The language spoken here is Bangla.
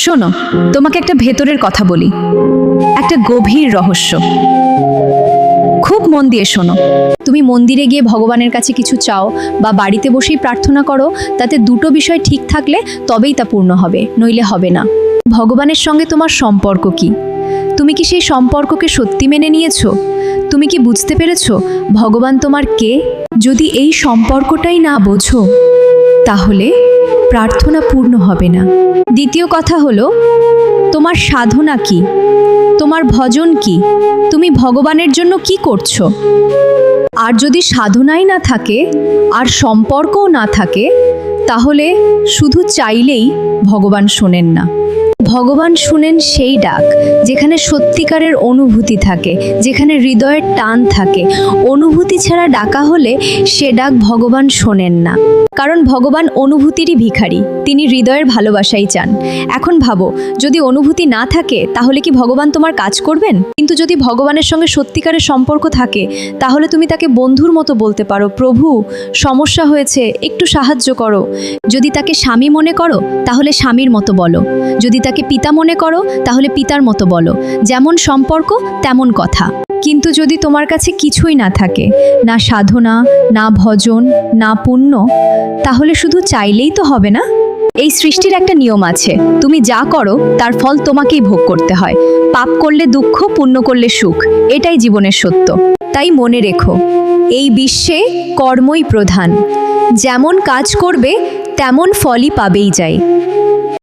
শোনো, তোমাকে একটা ভেতরের কথা বলি, একটা গভীর রহস্য। খুব মন দিয়ে শোনো। তুমি মন্দিরে গিয়ে ভগবানের কাছে কিছু চাও বা বাড়িতে বসেই প্রার্থনা করো, তাতে দুটো বিষয় ঠিক থাকলে তবেই তা পূর্ণ হবে, নইলে হবে না। ভগবানের সঙ্গে তোমার সম্পর্ক কি? তুমি কি সেই সম্পর্ককে সত্যি মেনে নিয়েছো? তুমি কি বুঝতে পেরেছো ভগবান তোমার কে? যদি এই সম্পর্কটাই না বোঝো, তাহলে প্রার্থনা পূর্ণ হবে না। দ্বিতীয় কথা হলো, তোমার সাধনা কি? তোমার ভজন কি? তুমি ভগবানের জন্য কি করছো? আর যদি সাধনাই না থাকে আর সম্পর্কও না থাকে, তাহলে শুধু চাইলেই ভগবান শোনেন না। ভগবান শুনেন সেই ডাক যেখানে সত্যিকারের অনুভূতি থাকে, যেখানে হৃদয়ের টান থাকে। অনুভূতি ছাড়া ডাকা হলে সে ডাক ভগবান শোনেন না, কারণ ভগবান অনুভূতিরই ভিখারি, তিনি হৃদয়ের ভালোবাসাই চান। এখন ভাবো, যদি অনুভূতি না থাকে তাহলে কি ভগবান তোমার কাজ করবেন? কিন্তু যদি ভগবানের সঙ্গে সত্যিকারের সম্পর্ক থাকে, তাহলে তুমি তাকে বন্ধুর মতো বলতে পারো, প্রভু সমস্যা হয়েছে, একটু সাহায্য করো। যদি তাকে স্বামী মনে করো, তাহলে স্বামীর মতো বলো। যদি তাকে পিতা মনে করো, তাহলে পিতার মতো বলো। যেমন সম্পর্ক তেমন কথা। কিন্তু যদি তোমার কাছে কিছুই না থাকে, না সাধনা, না ভজন, না পুণ্য, তাহলে শুধু চাইলেই তো হবে না। এই সৃষ্টির একটা নিয়ম আছে, তুমি যা করো তার ফল তোমাকেই ভোগ করতে হয়। পাপ করলে দুঃখ, পুণ্য করলে সুখ, এটাই জীবনের সত্য। তাই মনে রেখো, এই বিশ্বে কর্মই প্রধান। যেমন কাজ করবে তেমন ফলই পাবেই যায়।